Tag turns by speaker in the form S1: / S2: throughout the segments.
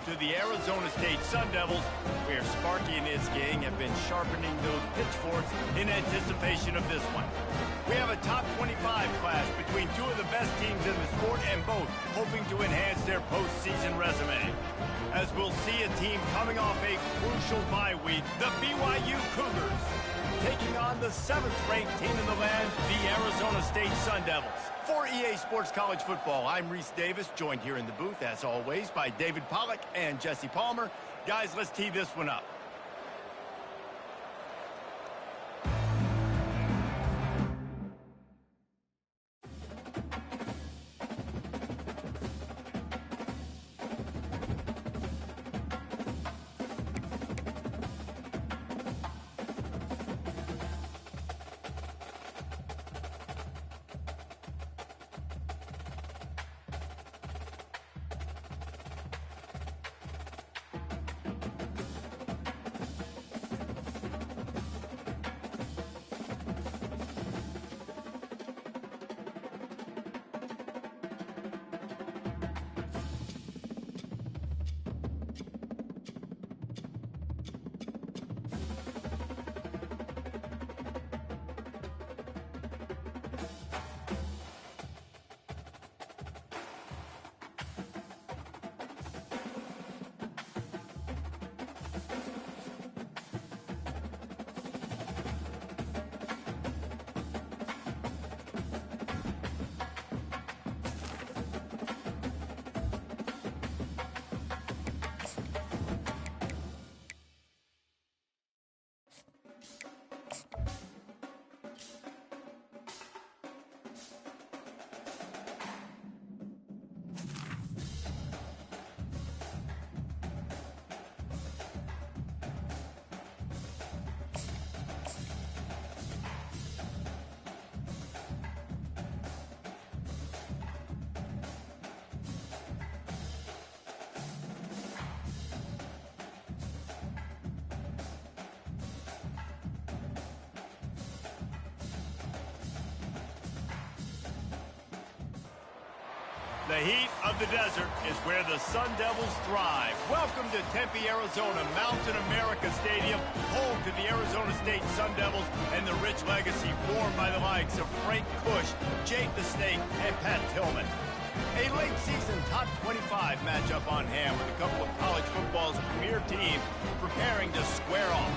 S1: to the Arizona State Sun Devils, where Sparky and his gang have been sharpening those pitchforks in anticipation of this one. We have a top 25 class between two of the best teams in the sport, and both hoping to enhance their postseason resume. As we'll see a team coming off a crucial bye week, the BYU Cougars, taking on the 7th-ranked team in the land, the Arizona State Sun Devils. For EA Sports College Football, I'm Reese Davis, joined here in the booth, as always, by David Pollack and Jesse Palmer. Guys, let's tee this one up. The heat of the desert is where the Sun Devils thrive. Welcome to Tempe, Arizona, Mountain America Stadium, home to the Arizona State Sun Devils and the rich legacy formed by the likes of Frank Kush, Jake the Snake, and Pat Tillman. A late-season top 25 matchup on hand with a couple of college football's premier teams preparing to square off.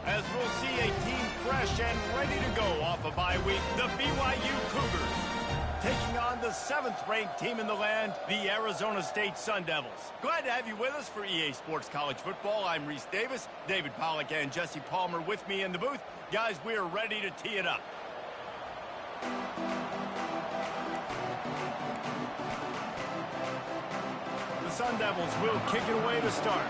S1: As we'll see a team fresh and ready to go off a bye week, the BYU Cougars, taking on the 7th-ranked team in the land, the Arizona State Sun Devils. Glad to have you with us for EA Sports College Football. I'm Reese Davis, David Pollack and Jesse Palmer with me in the booth. Guys, we are ready to tee it up. The Sun Devils will kick it away to start.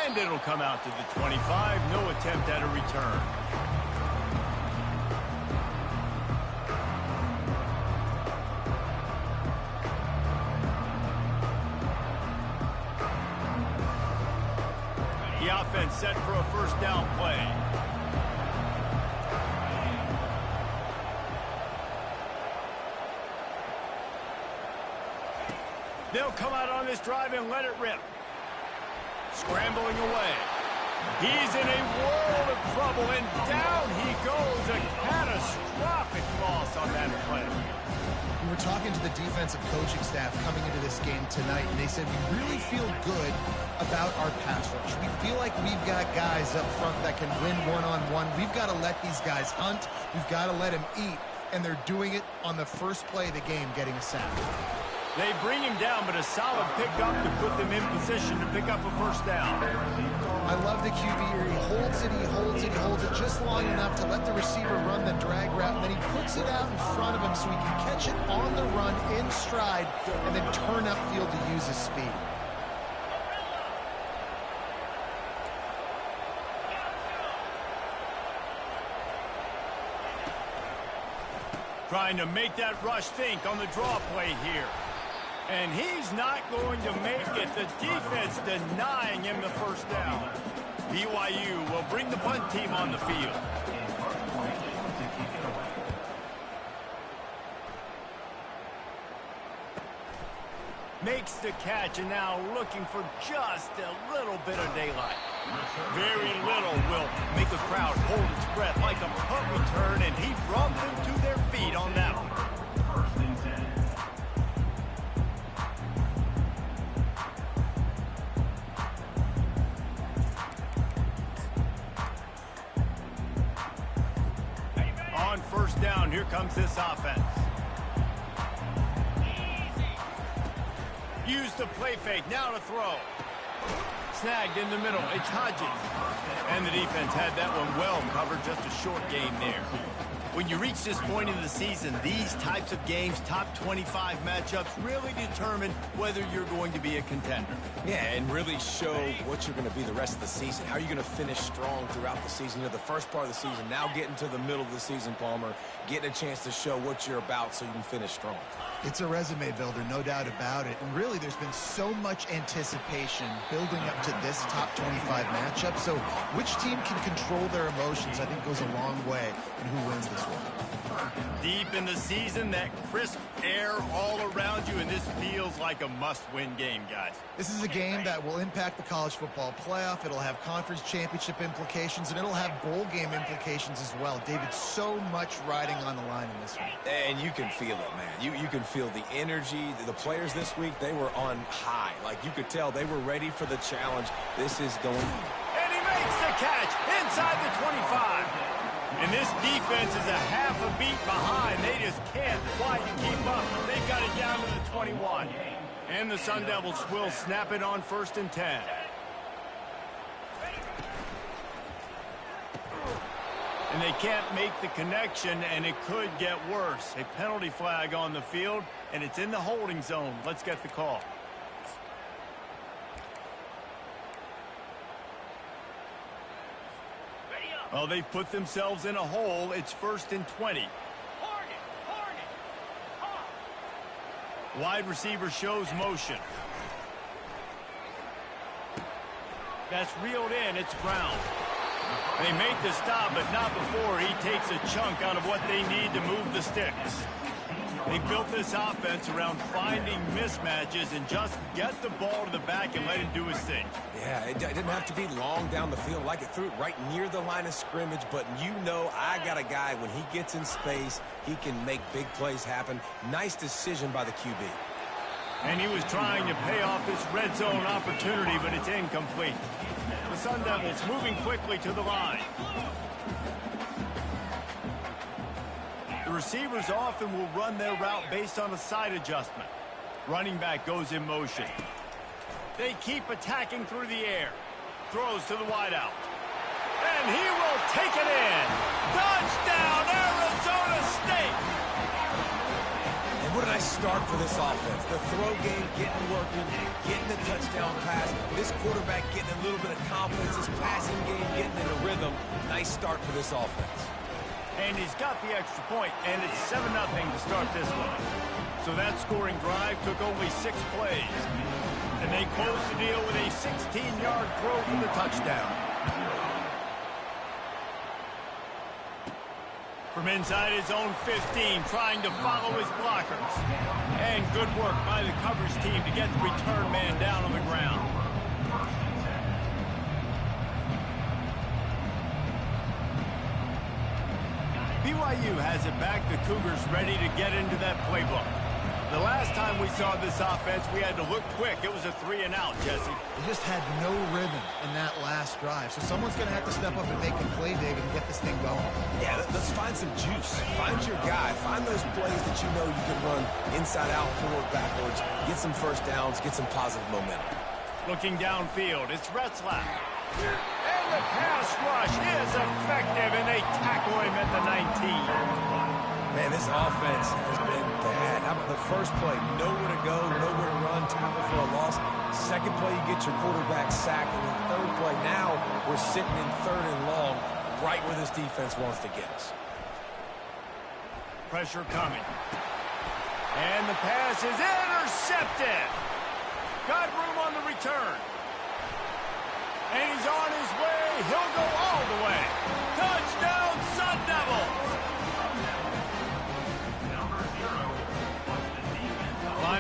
S1: And it'll come out to the 25. No attempt at a return. The offense set for a first down play. They'll come out on this drive and let it rip. Scrambling away. He's in a world of trouble, and down he goes. A catastrophic loss on that play.
S2: We were talking to the defensive coaching staff coming into this game tonight, and they said we really feel good about our pass rush. We feel like we've got guys up front that can win one-on-one. We've got to let these guys hunt. We've got to let them eat, and they're doing it on the first play of the game, getting a sack.
S1: They bring him down, but a solid pickup to put them in position to pick up a first down.
S2: I love the QB here. He holds it, he holds it, he holds it just long enough to let the receiver run the drag route, and then he puts it out in front of him so he can catch it on the run in stride and then turn upfield to use his speed.
S1: Trying to make that rush think on the draw play here. And he's not going to make it. The defense denying him the first down. BYU will bring the punt team on the field. Makes the catch, and now looking for just a little bit of daylight. Very little will make a crowd hold its breath like a punt return, and he brought them to their feet on that one. On first down, here comes this offense. Use the play fake, now to throw. Snagged in the middle, it's Hodges. And the defense had that one well covered, just a short game there. When you reach this point in the season, these types of games, top 25 matchups, really determine whether you're going to be a contender.
S3: Yeah, and really show what you're going to be the rest of the season. How are you going to finish strong throughout the season? You know, the first part of the season, now getting to the middle of the season, Palmer, getting a chance to show what you're about so you can finish strong.
S2: It's a resume builder, no doubt about it. And really, there's been so much anticipation building up to this top 25 matchup. So which team can control their emotions, I think, goes a long way in who wins this one.
S1: Deep in the season, that crisp air all around you, and this feels like a must-win game, guys.
S2: This is a game that will impact the college football playoff. It'll have conference championship implications, and it'll have bowl game implications as well. David, so much riding on the line in this one.
S3: And you can feel it, man. You can feel the energy. The players this week, they were on high. Like, you could tell they were ready for the challenge. This is going...
S1: And he makes the catch inside the 25. And this defense is a half a beat behind. They just can't quite keep up. They've got it down to the 21. And the Sun Devils will snap it on 1st and 10. And they can't make the connection, and it could get worse. A penalty flag on the field, and it's in the holding zone. Let's get the call. Well, they've put themselves in a hole. It's 1st and 20. Wide receiver shows motion. That's reeled in. It's Brown. They make the stop, but not before he takes a chunk out of what they need to move the sticks. They built this offense around finding mismatches and just get the ball to the back and let it do his thing.
S3: Yeah, it didn't have to be long down the field. Like, it threw it right near the line of scrimmage, but you know I got a guy, when he gets in space, he can make big plays happen. Nice decision by the QB.
S1: And he was trying to pay off this red zone opportunity, but it's incomplete. The Sun Devils moving quickly to the line. The receivers often will run their route based on a side adjustment. Running back goes in motion. They keep attacking through the air. Throws to the wideout. And he will take it in. Touchdown, Arizona State!
S3: And what a nice start for this offense. The throw game getting working, getting the touchdown pass. This quarterback getting a little bit of confidence. His passing game getting in a rhythm. Nice start for this offense.
S1: And he's got the extra point, and it's 7-0 to start this one. So that scoring drive took only 6 plays. And they closed the deal with a 16-yard throw for the touchdown. From inside his own 15, trying to follow his blockers. And good work by the coverage team to get the return man down on the ground. BYU has it back. The Cougars ready to get into that playbook. The last time we saw this offense, we had to look quick. It was a 3-and-out, Jesse.
S2: They just had no rhythm in that last drive. So someone's going to have to step up and make a play, David, and get this thing going.
S3: Yeah, let's find some juice. Find your guy. Find those plays that you know you can run inside out, forward, backwards. Get some first downs. Get some positive momentum.
S1: Looking downfield, it's Retzlaff. And the pass rush is effective, and they tackle him at the 19.
S3: Man, this offense has been bad. How about the first play? Nowhere to go, nowhere to run, tackle for a loss. Second play, you get your quarterback sacked. And the third play, now we're sitting in 3rd and long, right where this defense wants to get us.
S1: Pressure coming. And the pass is intercepted. Got room on the return. And he's on his way. He'll go all the way. Touchdown, Sun Devils.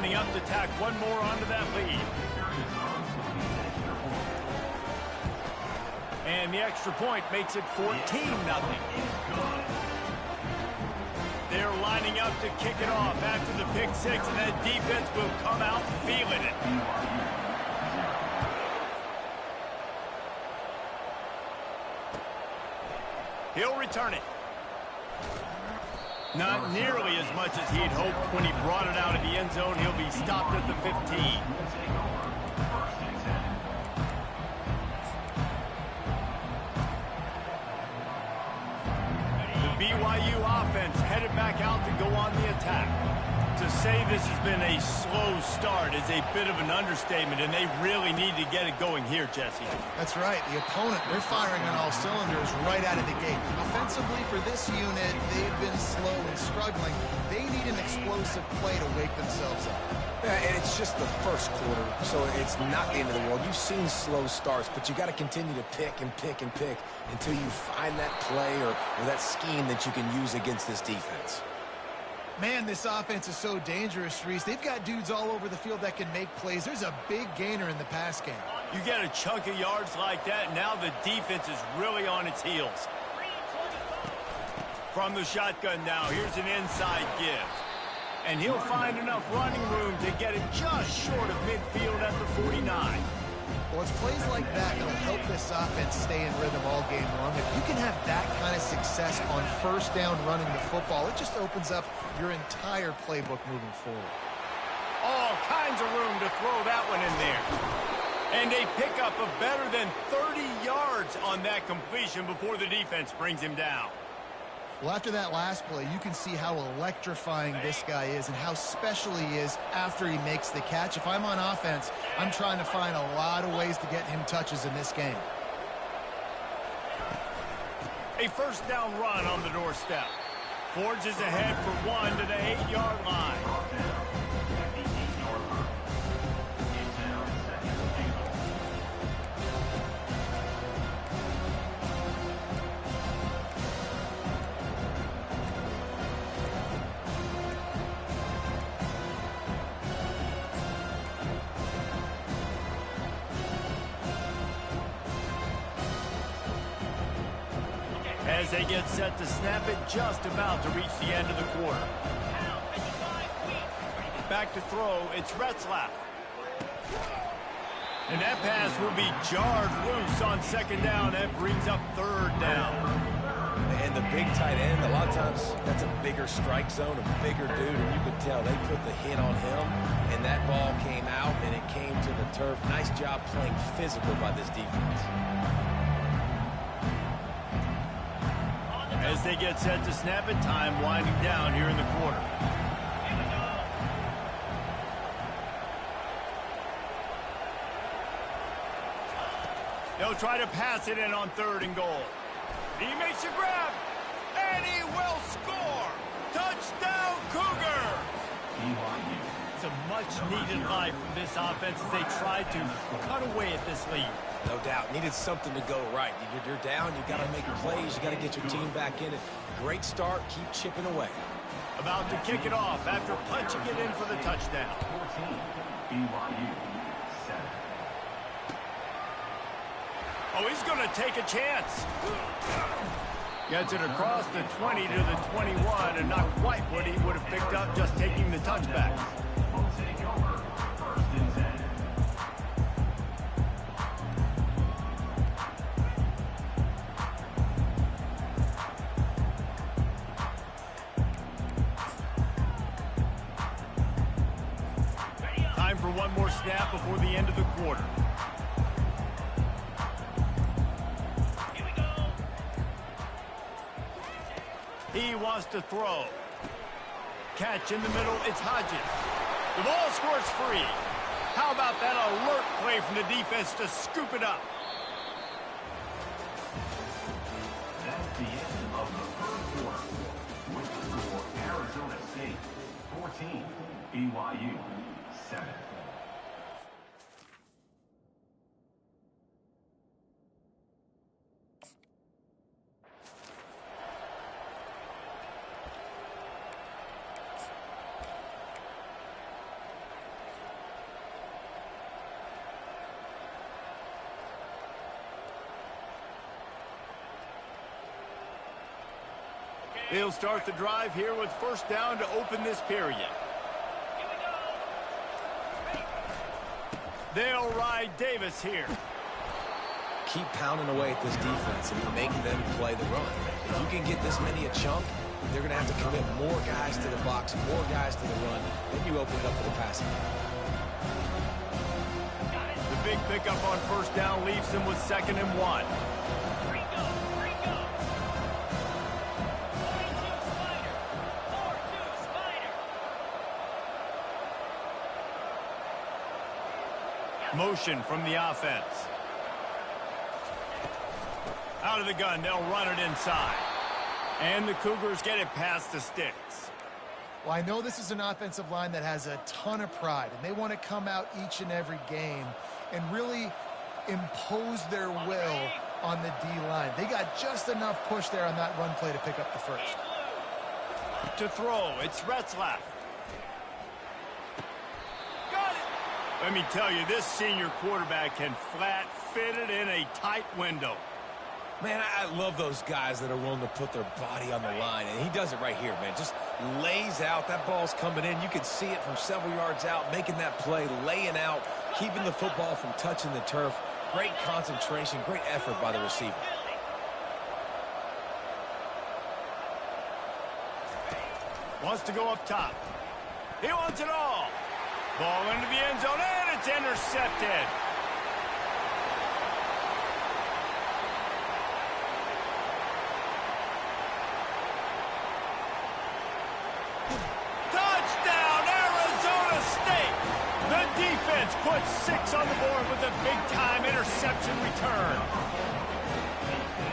S1: lining up to tack one more onto that lead. And the extra point makes it 14-0. They're lining up to kick it off after the pick six, and that defense will come out feeling it. He'll return it. Not nearly as much as he'd hoped when he brought it out of the end zone. He'll be stopped at the 15. BYU offense headed back out to go on the attack. To say this has been a slow start is a bit of an understatement, and they really need to get it going here, Jesse.
S2: That's right. The opponent, they're firing on all cylinders right out of the gate. Offensively, for this unit, they've been slow and struggling. They need an explosive play to wake themselves up.
S3: Yeah, and it's just the first quarter, so it's not the end of the world. You've seen slow starts, but you got to continue to pick and pick and pick until you find that play or that scheme that you can use against this defense.
S2: Man, this offense is so dangerous, Reese. They've got dudes all over the field that can make plays. There's a big gainer in the pass game.
S1: You get a chunk of yards like that, now the defense is really on its heels. From the shotgun now, here's an inside give. And he'll find enough running room to get it just short of midfield at the 49.
S2: Well, it's plays like that that'll help this offense stay in rhythm all game long. If you can have that kind of success on first down running the football, it just opens up your entire playbook moving forward.
S1: All kinds of room to throw that one in there. And a pickup of better than 30 yards on that completion before the defense brings him down.
S2: Well, after that last play, you can see how electrifying this guy is and how special he is after he makes the catch. If I'm on offense, I'm trying to find a lot of ways to get him touches in this game.
S1: A first down run on the doorstep. Forges ahead for one to the 8-yard line. As they get set to snap it, just about to reach the end of the quarter. Back to throw, it's Retzlaff. And that pass will be jarred loose on second down. That brings up third down.
S3: And the big tight end, a lot of times that's a bigger strike zone, a bigger dude, and you could tell they put the hit on him, and that ball came out, and it came to the turf. Nice job playing physical by this defense.
S1: As they get set to snap it, time winding down here in the quarter. They'll try to pass it in on third and goal. He makes a grab, and he will score. Touchdown, Cougar! It's a much-needed life from this offense as they try to cut away at this lead.
S3: No doubt. Needed something to go right. You're down. You got to make plays. You got to get your team back in it. Great start. Keep chipping away.
S1: About to kick it off after punching it in for the touchdown.
S4: 14, BYU, 7.
S1: Oh, he's going to take a chance. Gets it across the 20 to the 21, and not quite what he would have picked up just taking the touchback.
S4: We'll take over first and 10.
S1: Time for one more snap before the end of the quarter. He wants to throw. Catch in the middle, it's Hodges. The ball squirts free. How about that alert play from the defense to scoop it up?
S4: That's the end of the first quarter. With the score, Arizona State 14, BYU 7.
S1: They'll start the drive here with first down to open this period. They'll ride Davis here.
S3: Keep pounding away at this defense and make them play the run. If you can get this many a chunk, they're going to have to commit more guys to the box, more guys to the run. Then you open it up for the passing.
S1: The big pickup on first down leaves them with 2nd and 1. Motion from the offense. Out of the gun, they'll run it inside. And the Cougars get it past the sticks.
S2: Well, I know this is an offensive line that has a ton of pride, and they want to come out each and every game and really impose their will on the D-line. They got just enough push there on that run play to pick up the first.
S1: To throw, it's Retzlaff. Let me tell you, this senior quarterback can flat fit it in a tight window.
S3: Man, I love those guys that are willing to put their body on the line, and he does it right here, man. Just lays out. That ball's coming in. You can see it from several yards out, making that play, laying out, keeping the football from touching the turf. Great concentration, great effort by the receiver.
S1: Wants to go up top. He wants it all. Ball into the end zone, and it's intercepted. Touchdown, Arizona State! The defense puts 6 on the board with a big-time interception return.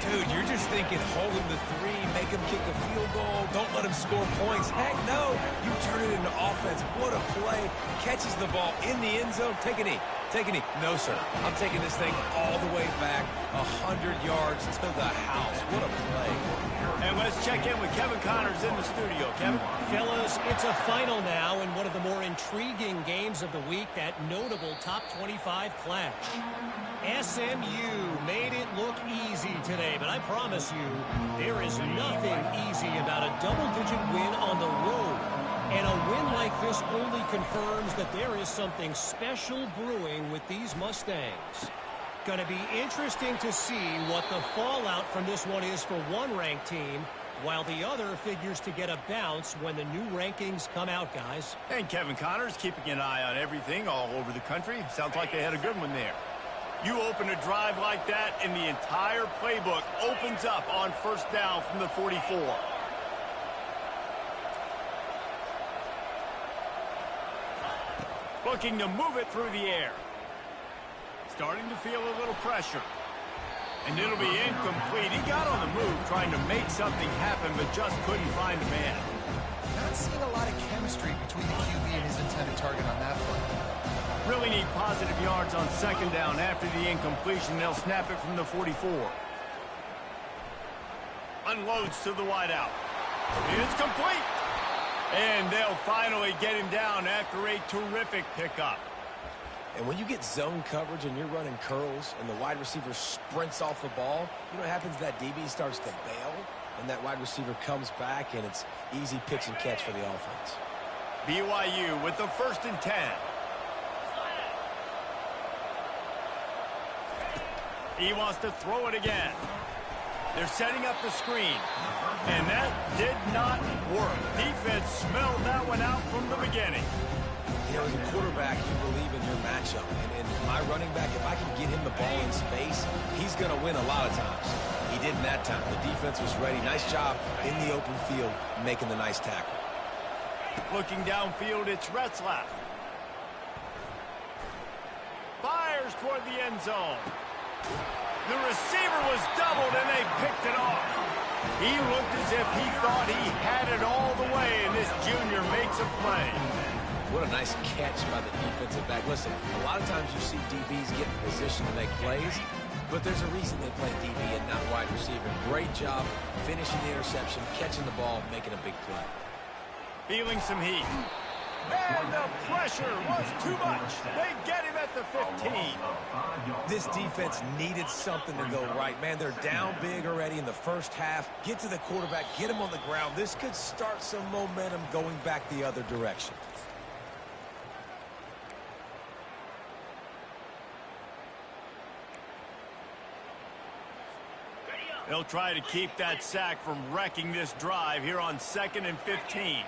S3: Dude, you're just thinking, hold him to 3, make him kick a field goal, don't let him score points. Heck no, you turn it into offense. What a play. Catches the ball in the end zone. Take a knee. Take a knee. No, sir. I'm taking this thing all the way back 100 yards to the house. What a play.
S1: And let's check in with Kevin Connors in the studio. Kevin?
S5: Fellas, it's a final now in one of the more intriguing games of the week, that notable top 25 clash. SMU made it look easy today, but I promise you, there is nothing easy about a double-digit win on the road. And a win like this only confirms that there is something special brewing with these Mustangs. Going to be interesting to see what the fallout from this one is for one ranked team, while the other figures to get a bounce when the new rankings come out, guys.
S1: And Kevin Connors keeping an eye on everything all over the country. Sounds like they had a good one there. You open a drive like that, and the entire playbook opens up on first down from the 44. Looking to move it through the air. Starting to feel a little pressure. And it'll be incomplete. He got on the move trying to make something happen, but just couldn't find a man.
S2: Not seeing a lot of chemistry between the QB and his intended target on that play.
S1: Really need positive yards on second down. After the incompletion, they'll snap it from the 44. Unloads to the wideout. It's complete. And they'll finally get him down after a terrific pickup.
S3: And when you get zone coverage and you're running curls and the wide receiver sprints off the ball, you know what happens? That DB starts to bail, and that wide receiver comes back, and it's easy pitch and catch for the offense.
S1: BYU with the 1st and 10. He wants to throw it again. They're setting up the screen. And that did not work. Defense smelled that one out from the beginning.
S3: You know, as a quarterback, you believe in your matchup. And my running back, if I can get him the ball in space, he's going to win a lot of times. He didn't that time. The defense was ready. Nice job in the open field making the nice tackle.
S1: Looking downfield, it's Retzlaff. Fires toward the end zone. The receiver was doubled, and they picked it off. He looked as if he thought he had it all the way, and this junior makes a play.
S3: What a nice catch by the defensive back. Listen, a lot of times you see DBs get in position to make plays, but there's a reason they play DB and not wide receiver. Great job finishing the interception, catching the ball, making a big play.
S1: Feeling some heat. And the pressure was too much. They get him at the 15.
S3: This defense needed something to go right. Man, they're down big already in the first half. Get to the quarterback, get him on the ground. This could start some momentum going back the other direction.
S1: They'll try to keep that sack from wrecking this drive here on 2nd and 15.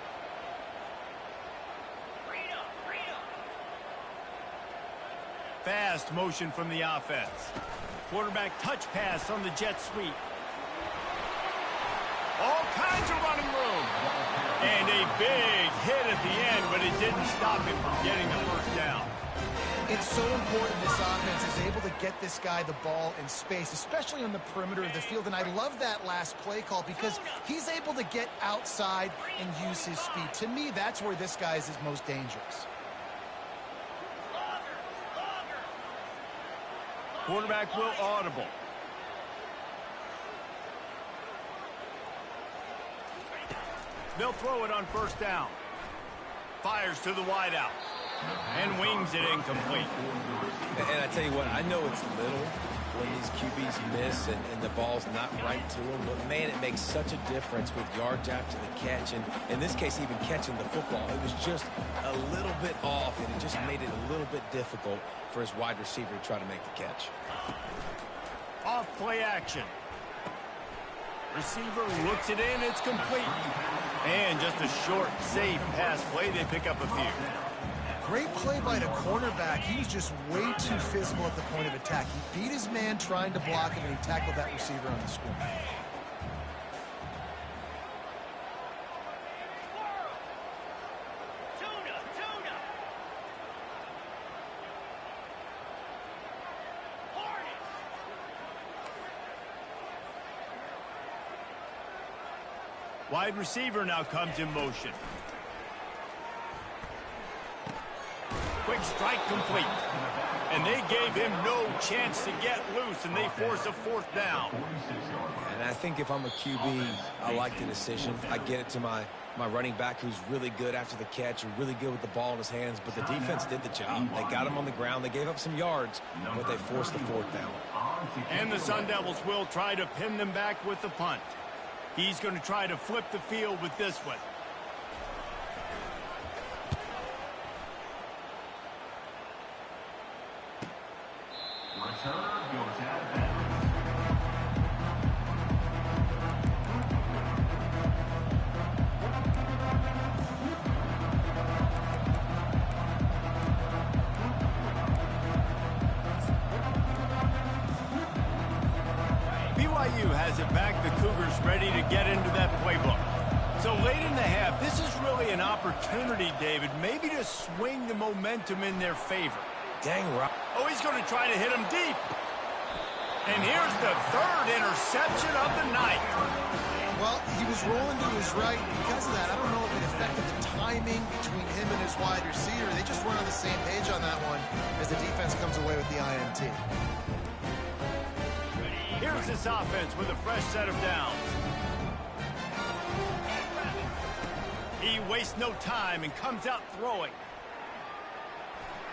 S1: Fast motion from the offense. Quarterback touch pass on the jet sweep. All kinds of running room. And a big hit at the end, but it didn't stop him from getting the first down.
S2: It's so important this offense is able to get this guy the ball in space, especially on the perimeter of the field. And I love that last play call because he's able to get outside and use his speed. To me, that's where this guy is his most dangerous.
S1: Quarterback will audible. They'll throw it on first down. Fires to the wideout. And wings it incomplete.
S3: And I tell you what, I know it's little when these QBs miss and the ball's not right to them, but man, it makes such a difference with yards after the catch. And in this case, even catching the football, it was just a little bit off, and it just made it a little bit difficult for his wide receiver to try to make the catch.
S1: Off play action. Receiver looks it in, it's complete. And just a short, safe pass play, they pick up a few.
S2: Great play by the cornerback. He was just way too physical at the point of attack. He beat his man trying to block him, and he tackled that receiver on the screen.
S1: Wide receiver now comes in motion. Quick strike complete. And they gave him no chance to get loose, and they force a fourth down.
S3: And I think if I'm a QB, I like the decision. I get it to my running back who's really good after the catch and really good with the ball in his hands, but the defense did the job. They got him on the ground. They gave up some yards, but they forced the fourth down.
S1: And the Sun Devils will try to pin them back with the punt. He's going to try to flip the field with this one.
S4: Returner goes out of bounds.
S1: BYU has it back. The Cougars ready to get into that playbook. So late in the half, this is really an opportunity, David, maybe to swing the momentum in their favor.
S3: Dang right.
S1: Oh, he's going to try to hit him deep. And here's the third interception of the night.
S2: Well, he was rolling to his right. Because of that, I don't know if it affected the timing between him and his wide receiver. They just weren't on the same page on that one as the defense comes away with the INT.
S1: Here's this offense with a fresh set of downs. He wastes no time and comes out throwing.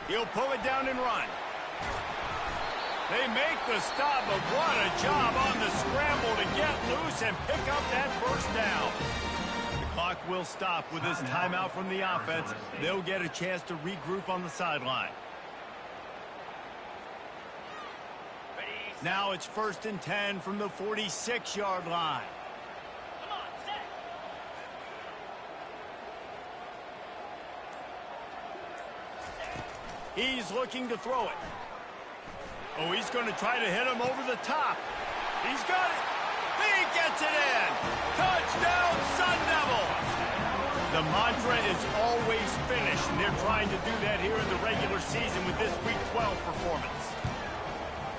S1: He'll pull it down and run. They make the stop, but what a job on the scramble to get loose and pick up that first down. The clock will stop with this timeout from the offense. They'll get a chance to regroup on the sideline. Now it's 1st and 10 from the 46-yard line. He's looking to throw it. Oh, he's going to try to hit him over the top. He's got it. He gets it in. Touchdown, Sun Devils. The mantra is always finish, and they're trying to do that here in the regular season with this Week 12 performance.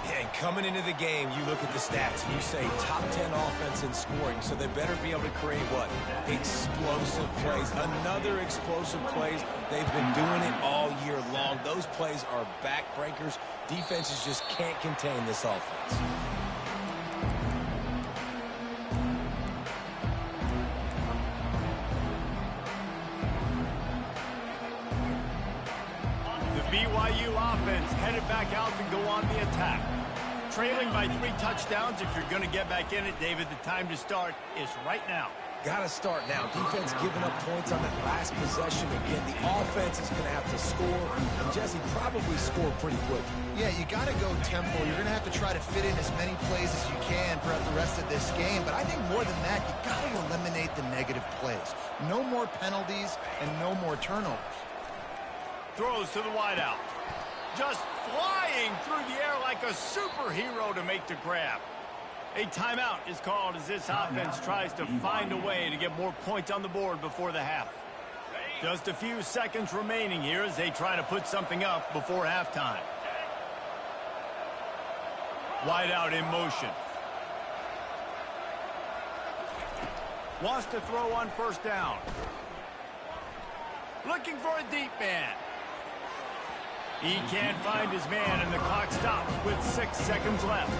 S3: Yeah, and coming into the game, you look at the stats and you say top 10 offense in scoring, so they better be able to create what? Explosive plays. Another explosive plays. They've been doing it all year long. Those plays are backbreakers. Defenses just can't contain this offense.
S1: BYU offense headed back out to go on the attack. Trailing by 3 touchdowns. If you're going to get back in it, David, the time to start is right now.
S3: Got to start now. Defense giving up points on that last possession. Again, the offense is going to have to score. And Jesse probably scored pretty quick.
S2: Yeah, you got to go tempo. You're going to have to try to fit in as many plays as you can throughout the rest of this game. But I think more than that, you got to eliminate the negative plays. No more penalties and no more turnovers.
S1: Throws to the wideout. Just flying through the air like a superhero to make the grab. A timeout is called as this offense tries to find a way to get more points on the board before the half. Just a few seconds remaining here as they try to put something up before halftime. Wide out in motion. Wants to throw on first down. Looking for a deep man. He can't find his man, and the clock stops with 6 seconds left.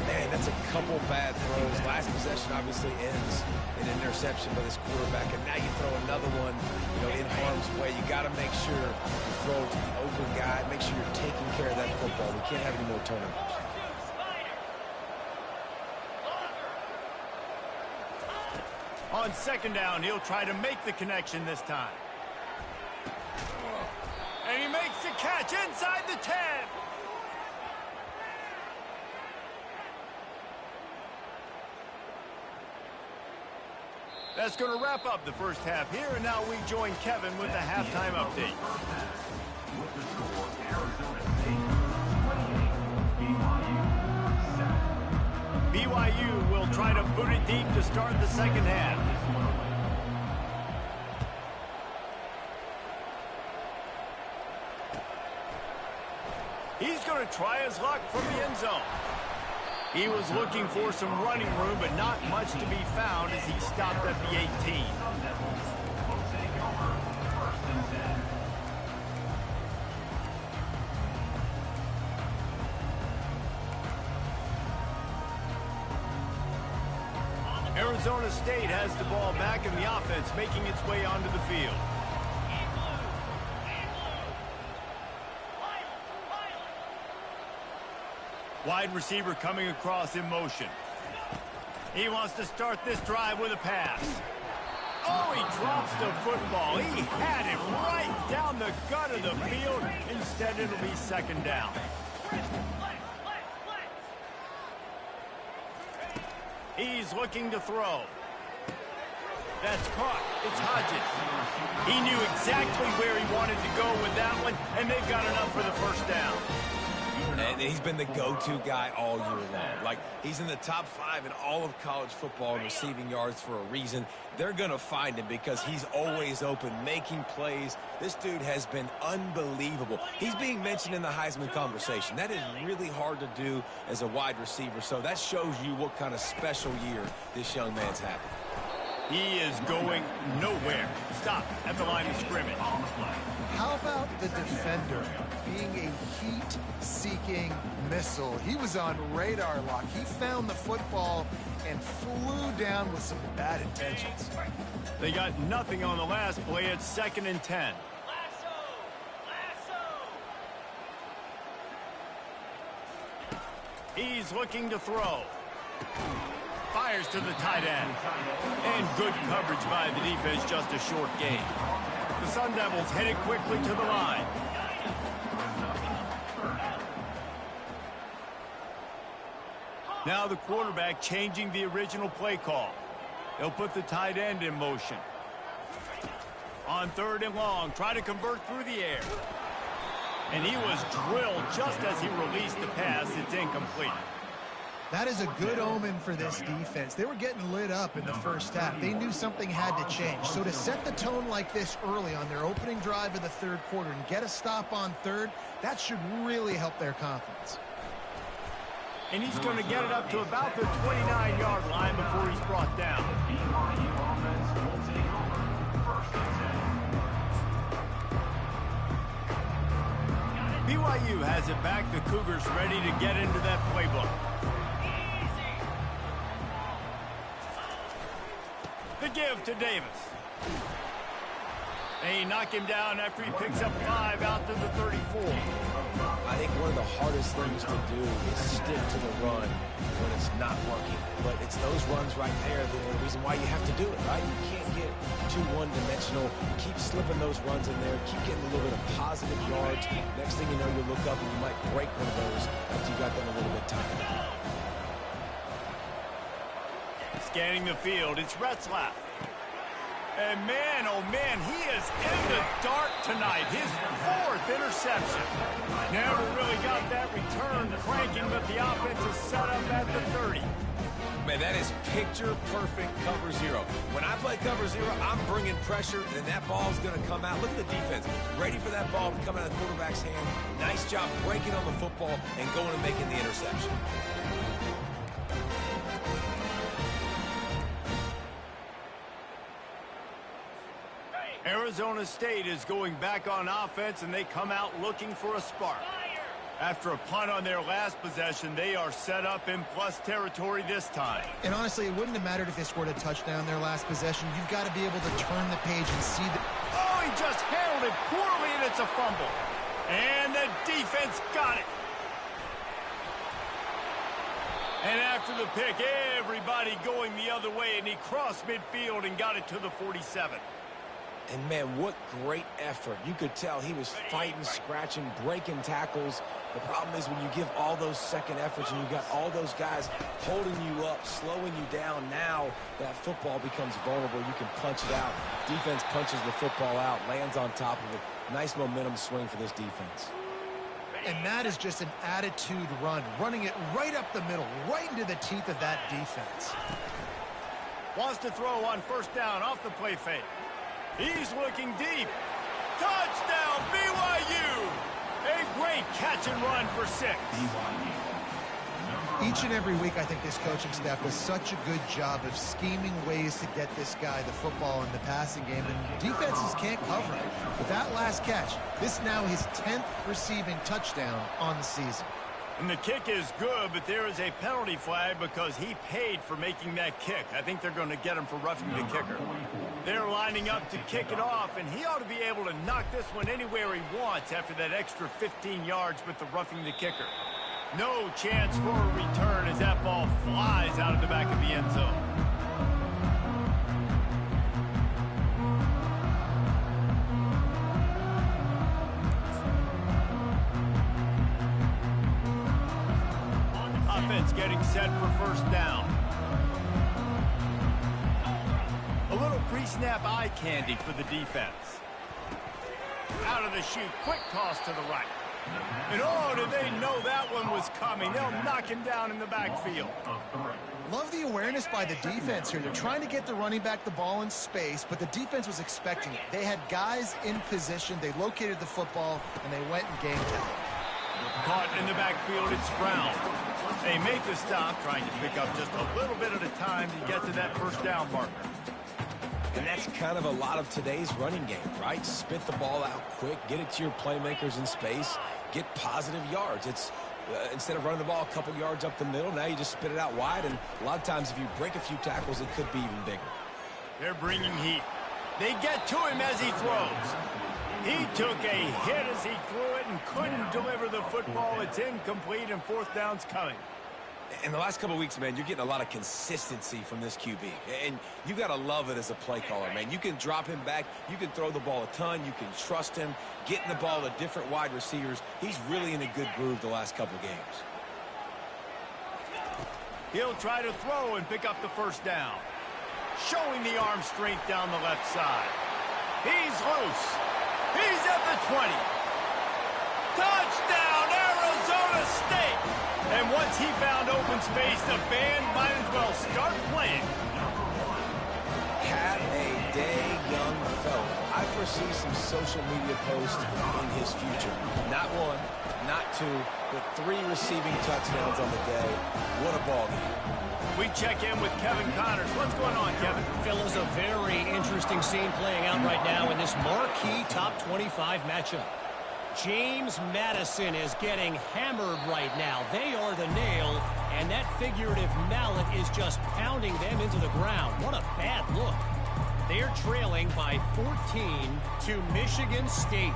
S3: Man, that's a couple bad throws. Last possession obviously ends in an interception by this quarterback, and now you throw another one, in harm's way. You got to make sure you throw it to the open guy. Make sure you're taking care of that football. We can't have any more turnovers.
S1: On second down, he'll try to make the connection this time. And he makes the catch inside the 10. That's going to wrap up the first half here, and now we join Kevin with the halftime update.
S4: With the score, Arizona State 28,
S1: BYU will try to boot it deep to start the second half. He's going to try his luck from the end zone. He was looking for some running room, but not much to be found as he stopped at the 18. Arizona State has the ball back in the offense, making its way onto the field. Wide receiver coming across in motion. He wants to start this drive with a pass. Oh, he drops the football. He had it right down the gut of the field. Instead, it'll be second down. He's looking to throw. That's caught. It's Hodges. He knew exactly where he wanted to go with that one, and they've got enough for the first down.
S3: And he's been the go-to guy all year long. Like, he's in the top 5 in all of college football in receiving yards for a reason. They're going to find him because he's always open, making plays. This dude has been unbelievable. He's being mentioned in the Heisman conversation. That is really hard to do as a wide receiver, so that shows you what kind of special year this young man's having.
S1: He is going nowhere. Stop at the line of scrimmage.
S2: How about the defender being a heat-seeking missile? He was on radar lock. He found the football and flew down with some bad intentions.
S1: They got nothing on the last play. It's 2nd and 10. He's looking to throw. Fires to the tight end. And good coverage by the defense, just a short gain. The Sun Devils headed quickly to the line. Now the quarterback changing the original play call. They'll put the tight end in motion. On 3rd and long, try to convert through the air. And he was drilled just as he released the pass. It's incomplete.
S2: That is a good omen for this defense. They were getting lit up in the first half. They knew something had to change. So to set the tone like this early on their opening drive of the 3rd quarter and get a stop on 3rd, that should really help their confidence.
S1: And he's going to get it up to about the 29-yard line before he's brought down. BYU has it back. The Cougars ready to get into that playbook. The give to Davis. And they knock him down after he picks up 5 out to the 34.
S3: I think one of the hardest things to do is stick to the run when it's not working. But it's those runs right there that are the reason why you have to do it, right? You can't get too one-dimensional. Keep slipping those runs in there. Keep getting a little bit of positive yards. Next thing you know, you look up and you might break one of those after you got them a little bit tired.
S1: Scanning the field, it's Retzlaff. And man, oh man, he is in the dark tonight. His 4th interception. Never really got that return cranking, but the offense is set up at the 30.
S3: Man, that is picture-perfect cover 0. When I play cover 0, I'm bringing pressure, and that ball's going to come out. Look at the defense. Ready for that ball to come out of the quarterback's hand. Nice job breaking on the football and going and making the interception.
S1: Arizona State is going back on offense, and they come out looking for a spark. After a punt on their last possession, they are set up in plus territory this time.
S2: And honestly, it wouldn't have mattered if they scored a touchdown their last possession. You've got to be able to turn the page and see the...
S1: Oh, he just handled it poorly, and it's a fumble. And the defense got it. And after the pick, everybody going the other way, and he crossed midfield and got it to the 47.
S3: And, man, what great effort. You could tell he was fighting, scratching, breaking tackles. The problem is when you give all those second efforts and you've got all those guys holding you up, slowing you down, now that football becomes vulnerable. You can punch it out. Defense punches the football out, lands on top of it. Nice momentum swing for this defense.
S2: And that is just an attitude run, running it right up the middle, right into the teeth of that defense.
S1: Wants to throw on first down off the play fake. He's looking deep. Touchdown, BYU! A great catch and run for 6.
S2: Each and every week, I think this coaching staff does such a good job of scheming ways to get this guy the football in the passing game, and defenses can't cover it. With that last catch, this is now his 10th receiving touchdown on the season.
S1: And the kick is good, but there is a penalty flag because he paid for making that kick. I think they're going to get him for roughing the kicker. They're lining up to kick it off, and he ought to be able to knock this one anywhere he wants after that extra 15 yards with the roughing the kicker. No chance for a return as that ball flies out of the back of the end zone. Offense getting set for first down. A little pre-snap eye candy for the defense. Out of the chute, quick toss to the right. And oh, did they know that one was coming. They'll knock him down in the backfield.
S2: Love the awareness by the defense here. They're trying to get the running back the ball in space, but the defense was expecting it. They had guys in position. They located the football, and they went and game time.
S1: Caught in the backfield, it's Brown. They make the stop, trying to pick up just a little bit at a time to get to that first down marker.
S3: And that's kind of a lot of today's running game, right? Spit the ball out quick, get it to your playmakers in space, get positive yards. It's instead of running the ball a couple yards up the middle, now you just spit it out wide, and a lot of times if you break a few tackles, it could be even bigger.
S1: They're bringing heat. They get to him as he throws. He took a hit as he threw it and couldn't deliver the football. It's incomplete, and fourth down's coming.
S3: In the last couple of weeks, man, you're getting a lot of consistency from this QB. And you got to love it as a play caller, man. You can drop him back. You can throw the ball a ton. You can trust him. Getting the ball to different wide receivers. He's really in a good groove the last couple of games.
S1: He'll try to throw and pick up the first down. Showing the arm strength down the left side. He's loose. He's at the 20. Touchdown, Arizona State! And once he found open space, the band might as well start playing.
S3: Have a day, young fella. I foresee some social media posts in his future. Not one, not two, but 3 receiving touchdowns on the day. What a ball game.
S1: We check in with Kevin Connors. What's going on, Kevin?
S5: Phil, is a very interesting scene playing out right now in this marquee top 25 matchup. James Madison is getting hammered right now. They are the nail, and that figurative mallet is just pounding them into the ground. What a bad look. They're trailing by 14 to Michigan State.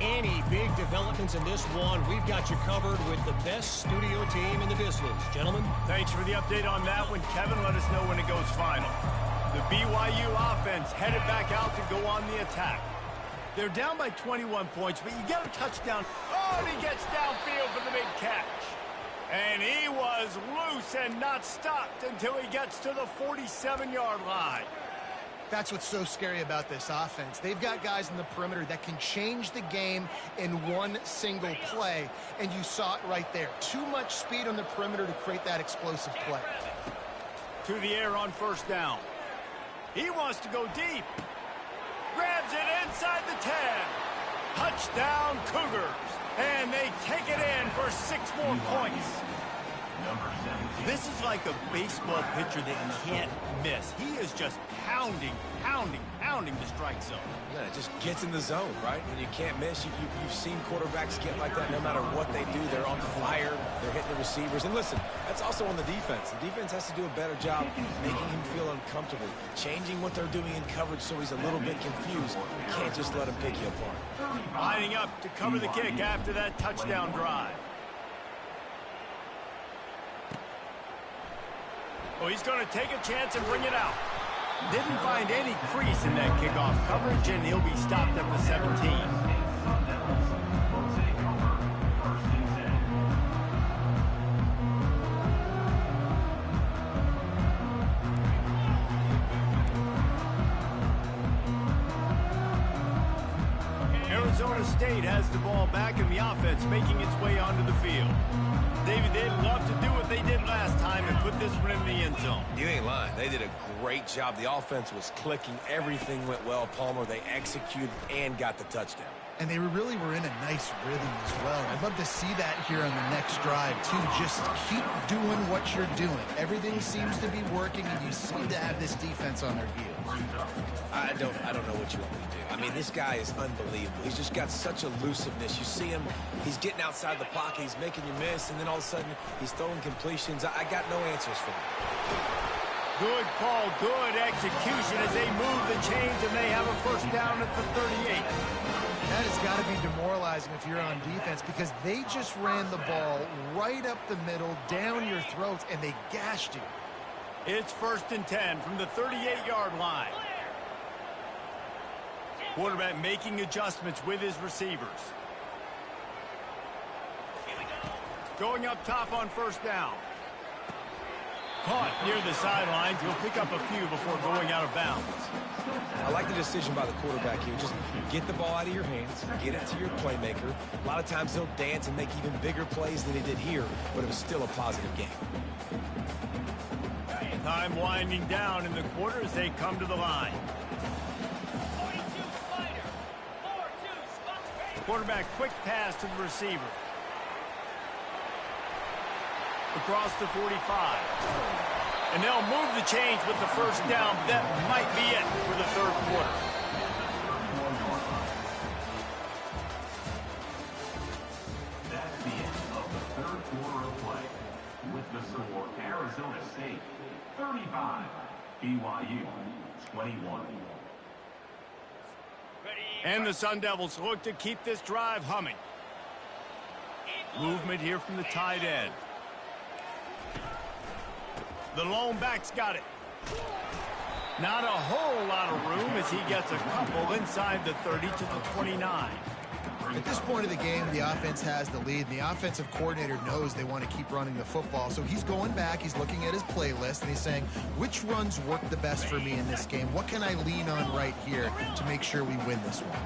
S5: Any big developments in this one, we've got you covered with the best studio team in the business. Gentlemen?
S1: Thanks for the update on that one, Kevin. Let us know when it goes final. The BYU offense headed back out to go on the attack. They're down by 21 points, but you get a touchdown. Oh, and he gets downfield for the big catch. And he was loose and not stopped until he gets to the 47-yard line.
S2: That's what's so scary about this offense. They've got guys in the perimeter that can change the game in one single play, and you saw it right there. Too much speed on the perimeter to create that explosive play.
S1: To the air on first down. He wants to go deep. Grabs it inside the 10. Touchdown, Cougars. And they take it in for 6 more points. This is like a baseball pitcher that you can't miss. He is just pounding the strike zone.
S3: Yeah, it just gets in the zone, right? When you can't miss, you've seen quarterbacks get like that no matter what they do. They're on fire. They're hitting the receivers. And listen, that's also on the defense. The defense has to do a better job making him feel uncomfortable, changing what they're doing in coverage so he's a little bit confused. You can't just let him pick you apart.
S1: Lining up to cover the kick after that touchdown drive. Oh, he's going to take a chance and bring it out. Didn't find any crease in that kickoff coverage, and he'll be stopped at the 17. Arizona State has the ball back in the offense, making its way onto the field. David, they'd love to do what they did last time and put this one in the end zone.
S3: You ain't lying. They did a great job. The offense was clicking. Everything went well, Palmer. They executed and got the touchdown.
S2: And they really were in a nice rhythm as well. I'd love to see that here on the next drive, too. Just keep doing what you're doing. Everything seems to be working, and you seem to have this defense on their heels.
S3: I don't know what you want me to do. I mean, this guy is unbelievable. He's just got such elusiveness. You see him, he's getting outside the pocket, he's making you miss, and then all of a sudden, he's throwing completions. I got no answers for him.
S1: Good call, good execution as they move the chains, and they have a first down at the 38.
S2: That has got to be demoralizing if you're on defense because they just ran the ball right up the middle, down your throats, and they gashed you.
S1: It's 1st and 10 from the 38-yard line. Quarterback making adjustments with his receivers. Going up top on first down. Caught near the sidelines. He'll pick up a few before going out of bounds.
S3: I like the decision by the quarterback here. Just get the ball out of your hands, get it to your playmaker. A lot of times he'll dance and make even bigger plays than he did here, but it was still a positive game.
S1: Time winding down in the quarter as they come to the line. Quarterback quick pass to the receiver. Across the 45. And they'll move the chains with the first down. That might be it for the third quarter.
S4: That's the end of the third quarter of play. With the score, Arizona State 35, BYU 21.
S1: And the Sun Devils look to keep this drive humming. Movement here from the tight end. The lone back's got it. Not a whole lot of room as he gets a couple inside the 30 to the 29.
S2: At this point of the game, the offense has the lead. The offensive coordinator knows they want to keep running the football. So he's going back, he's looking at his playlist, and he's saying, which runs work the best for me in this game? What can I lean on right here to make sure we win this one?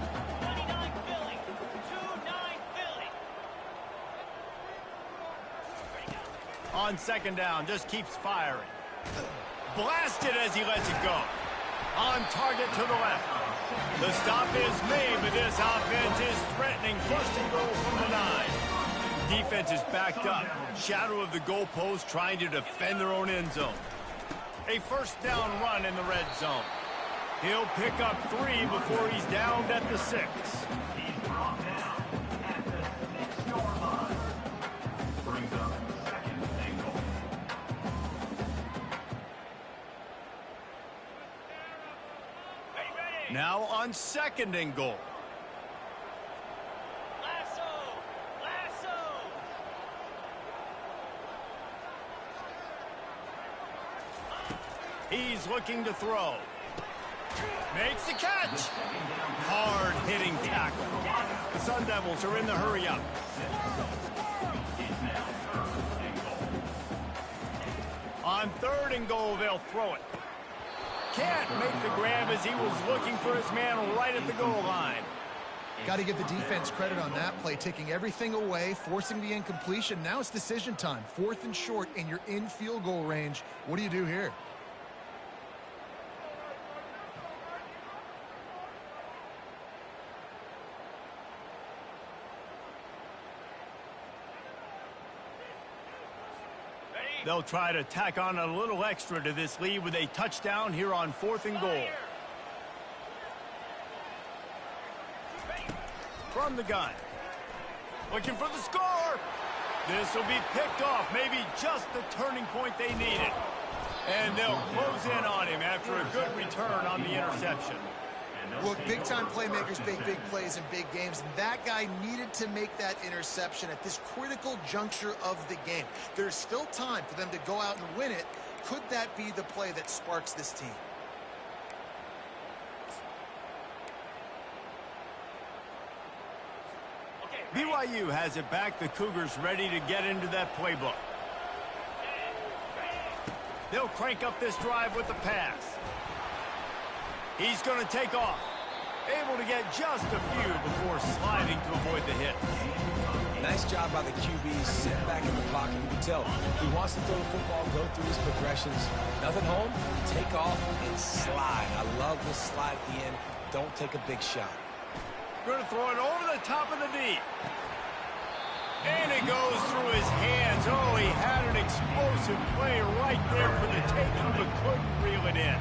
S1: On second down, just keeps firing. Blasted as he lets it go. On target to the left. The stop is made, but this offense is threatening. First and goal from the 9. Defense is backed up. Shadow of the goalpost trying to defend their own end zone. A first down run in the red zone. He'll pick up 3 before he's downed at the 6.
S4: He's brought down at the 6-yard line. Brings up second and goal.
S1: Now on 2nd and goal. He's looking to throw. Makes the catch. Hard-hitting tackle. The Sun Devils are in the hurry-up. On 3rd and goal, they'll throw it. Can't make the grab as he was looking for his man right at the goal line.
S2: Got to give the defense credit on that play, taking everything away, forcing the incompletion. Now it's decision time. 4th and short, and you're in field goal range. What do you do here?
S1: They'll try to tack on a little extra to this lead with a touchdown here on 4th and goal. From the gun. Looking for the score. This will be picked off. Maybe just the turning point they needed. And they'll close in on him after a good return on the interception.
S2: Look, big-time playmakers make big plays in big games. That guy needed to make that interception at this critical juncture of the game. There's still time for them to go out and win it. Could that be the play that sparks this team?
S1: BYU has it back. The Cougars ready to get into that playbook. They'll crank up this drive with the pass. He's going to take off. Able to get just a few before sliding to avoid the hit.
S3: Nice job by the QB, sit back in the pocket. You can tell he wants to throw the football, go through his progressions. Nothing home, take off and slide. I love this slide at the end. Don't take a big shot.
S1: Going to throw it over the top of the D. And it goes through his hands. Oh, he had an explosive play right there for the taking, but couldn't reel it in.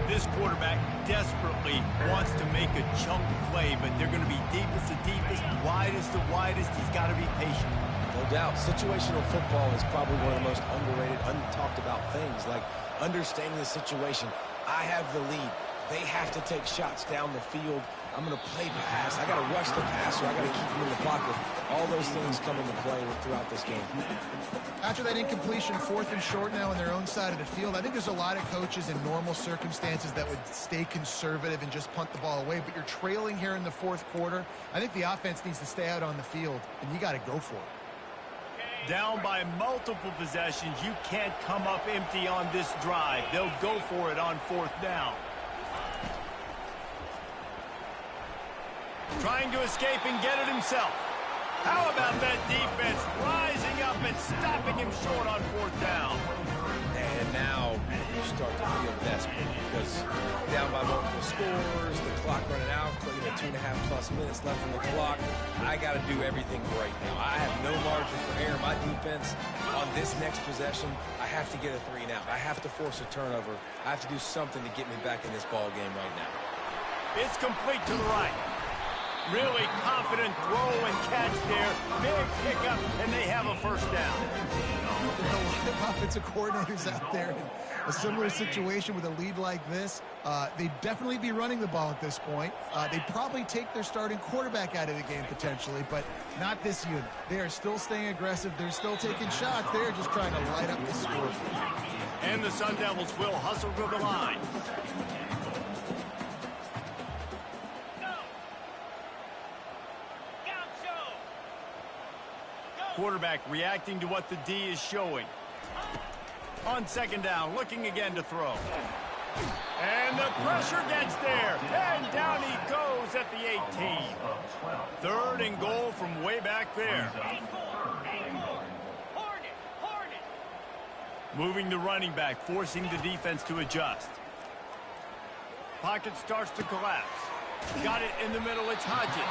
S1: This quarterback desperately wants to make a chunk play, but they're going to be deepest to deepest, widest to widest. He's got to be patient.
S3: No doubt. Situational football is probably one of the most underrated, untalked about things, like understanding the situation. I have the lead. They have to take shots down the field. I'm going to play pass. I got to rush the passer. I got to keep him in the pocket. All those things come into play throughout this game.
S2: After that incompletion, 4th and short now on their own side of the field, I think there's a lot of coaches in normal circumstances that would stay conservative and just punt the ball away. But you're trailing here in the 4th quarter. I think the offense needs to stay out on the field, and you got to go for it.
S1: Down by multiple possessions. You can't come up empty on this drive. They'll go for it on 4th down. Trying to escape and get it himself. How about that defense rising up and stopping him short on 4th down?
S3: And now you start to feel desperate because down by multiple scores, the clock running out, 2.5+ minutes left on the clock. I got to do everything right now. I have no margin for error. My defense on this next possession, I have to get a 3 and out. I have to force a turnover. I have to do something to get me back in this ball game right now.
S1: It's complete to the right. Really confident throw and catch there. Big pickup, and they have a 1st down.
S2: There's a lot of offensive coordinators out there in a similar situation with a lead like this. They'd definitely be running the ball at this point. They'd probably take their starting quarterback out of the game potentially, but not this unit. They are still staying aggressive. They're still taking shots. They're just trying to light up the score.
S1: And the Sun Devils will hustle to the line. Quarterback reacting to what the D is showing. On 2nd down, looking again to throw. And the pressure gets there. And down he goes at the 18. 3rd and goal from way back there. Moving the running back, forcing the defense to adjust. Pocket starts to collapse. Got it in the middle, it's Hodges.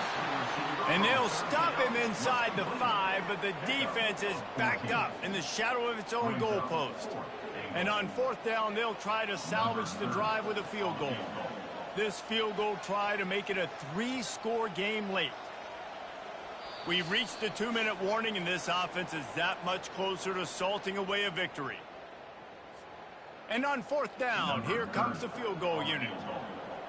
S1: And they'll stop him inside the 5, but the defense is backed up in the shadow of its own goalpost. And on 4th down, they'll try to salvage the drive with a field goal. This field goal try to make it a 3-score game late. We've reached the 2-minute warning, and this offense is that much closer to salting away a victory. And on 4th down, here comes the field goal unit.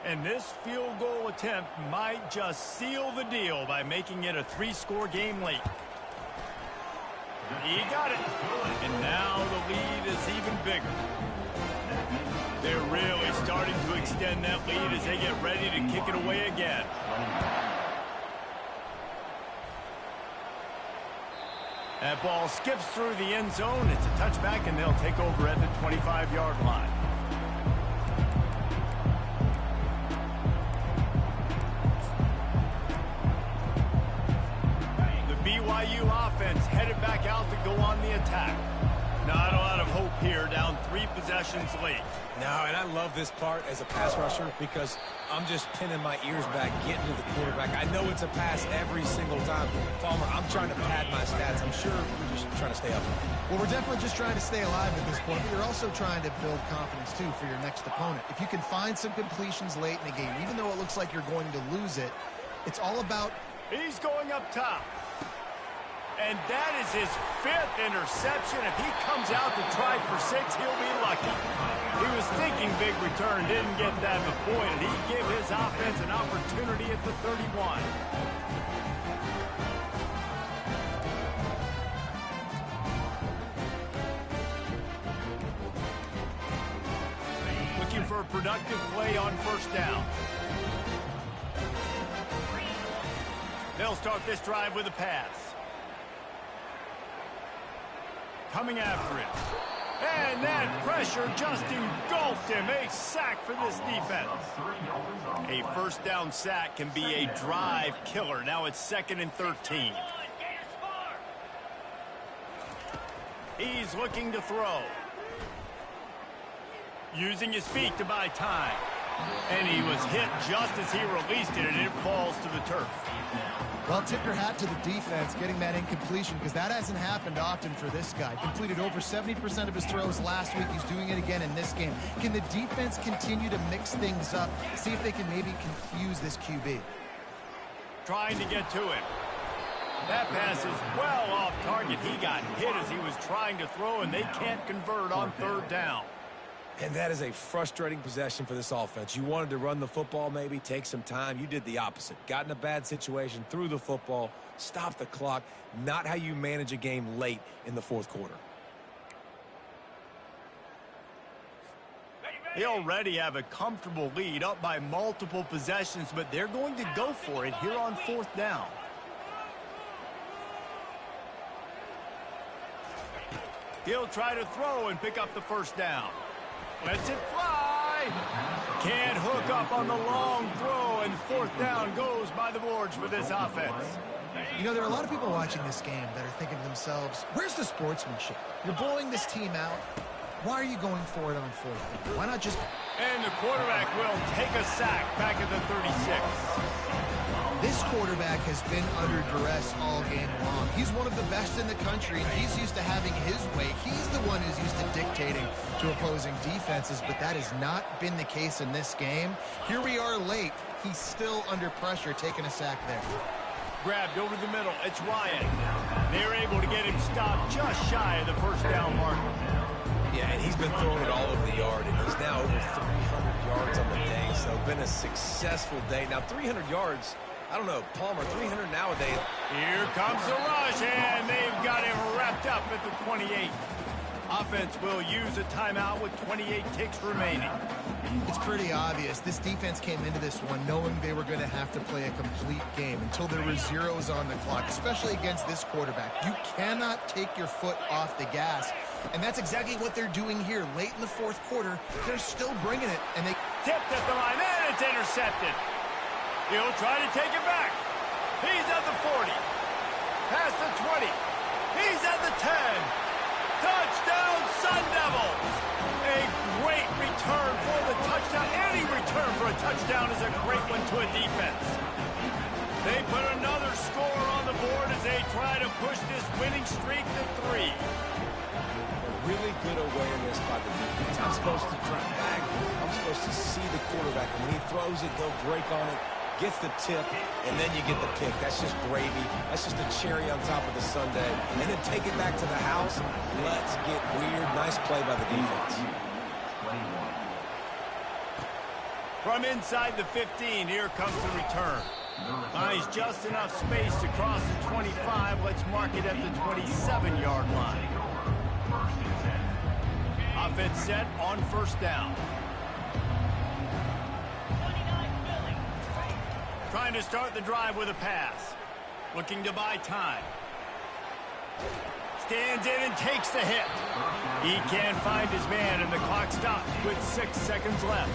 S1: And this field goal attempt might just seal the deal by making it a 3-score game late. He got it. And now the lead is even bigger. They're really starting to extend that lead as they get ready to kick it away again. That ball skips through the end zone. It's a touchback, and they'll take over at the 25-yard line. BYU offense headed back out to go on the attack. Not a lot of hope here, down 3 possessions late.
S3: No, and I love this part as a pass rusher because I'm just pinning my ears back, getting to the quarterback. I know it's a pass every single time. Palmer, I'm trying to pad my stats. I'm sure we're just trying to stay up.
S2: Well, we're definitely just trying to stay alive at this point, but you're also trying to build confidence, too, for your next opponent. If you can find some completions late in the game, even though it looks like you're going to lose it, it's all about...
S1: He's going up top. And that is his 5th interception. If he comes out to try for 6, he'll be lucky. He was thinking big return, didn't get that, but boy, did he give his offense an opportunity at the 31. Looking for a productive play on first down. They'll start this drive with a pass. Coming after it. And that pressure just engulfed him. A sack for this defense. A first down sack can be a drive killer. Now it's 2nd and 13. He's looking to throw. Using his feet to buy time. And he was hit just as he released it, and it falls to the turf.
S2: Well, tip your hat to the defense getting that incompletion because that hasn't happened often for this guy. Completed over 70% of his throws last week. He's doing it again in this game. Can the defense continue to mix things up, see if they can maybe confuse this QB?
S1: Trying to get to him. That pass is well off target. He got hit as he was trying to throw, and they can't convert on 3rd down.
S3: And that is a frustrating possession for this offense. You wanted to run the football, maybe take some time. You did the opposite. Got in a bad situation, threw the football, stopped the clock. Not how you manage a game late in the 4th quarter.
S1: They already have a comfortable lead, up by multiple possessions, but they're going to go for it here on 4th down. He'll try to throw and pick up the first down. Lets it fly. Can't hook up on the long throw, and 4th down goes by the boards for this offense.
S2: You know, there are a lot of people watching this game that are thinking to themselves, where's the sportsmanship? You're blowing this team out. Why are you going for it on 4th down? Why not just...
S1: And the quarterback will take a sack back at the 36.
S2: This quarterback has been under duress all game long. He's one of the best in the country, and he's used to having his way. He's the one who's used to dictating to opposing defenses, but that has not been the case in this game. Here we are late. He's still under pressure, taking a sack there.
S1: Grabbed over the middle. It's Ryan. They're able to get him stopped just shy of the first down marker.
S3: Yeah, and he's been throwing it all over the yard, and he's now over 300 yards on the day, so been a successful day. Now, 300 yards... I don't know, Palmer, 300 nowadays.
S1: Here comes the rush, and they've got him wrapped up at the 28. Offense will use a timeout with 28 ticks remaining.
S2: It's pretty obvious. This defense came into this one knowing they were going to have to play a complete game until there were zeros on the clock, especially against this quarterback. You cannot take your foot off the gas, and that's exactly what they're doing here. Late in the 4th quarter, they're still bringing it, and they...
S1: Tipped at the line, and it's intercepted. He'll try to take it back. He's at the 40. Past the 20. He's at the 10. Touchdown, Sun Devils. A great return for the touchdown. Any return for a touchdown is a great one to a defense. They put another score on the board as they try to push this winning streak to 3.
S3: Really good awareness by the defense. I'm supposed to drop back. I'm supposed to see the quarterback. And when he throws it, they'll break on it. Gets the tip, and then you get the pick. That's just gravy. That's just a cherry on top of the sundae. And then take it back to the house. Let's get weird. Nice play by the defense.
S1: From inside the 15, here comes the return. Finds just enough space to cross the 25. Let's mark it at the 27-yard line. Offense set on first down. Trying to start the drive with a pass. Looking to buy time. Stands in and takes the hit. He can't find his man, and the clock stops with 6 seconds left.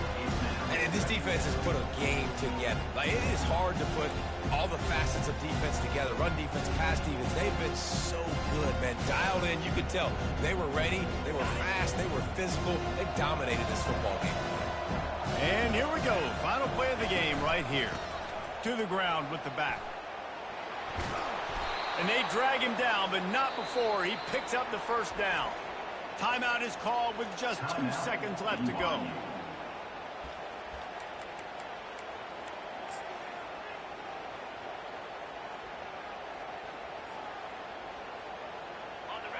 S3: And this defense has put a game together. Like, it is hard to put all the facets of defense together. Run defense, pass defense. They've been so good, man. Dialed in, you could tell. They were ready. They were fast. They were physical. They dominated this football game.
S1: And here we go. Final play of the game right here. To the ground with the back. And they drag him down, but not before he picks up the first down. Timeout is called with just 2 seconds left to go.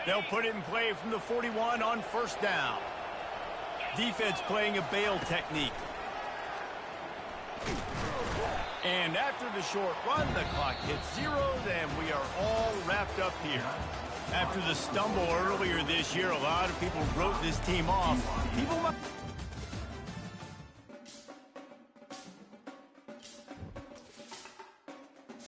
S1: They'll put it in play from the 41 on first down. Defense playing a bail technique. And after the short run, the clock hits zeros, and we are all wrapped up here. After the stumble earlier this year, a lot of people wrote this team off.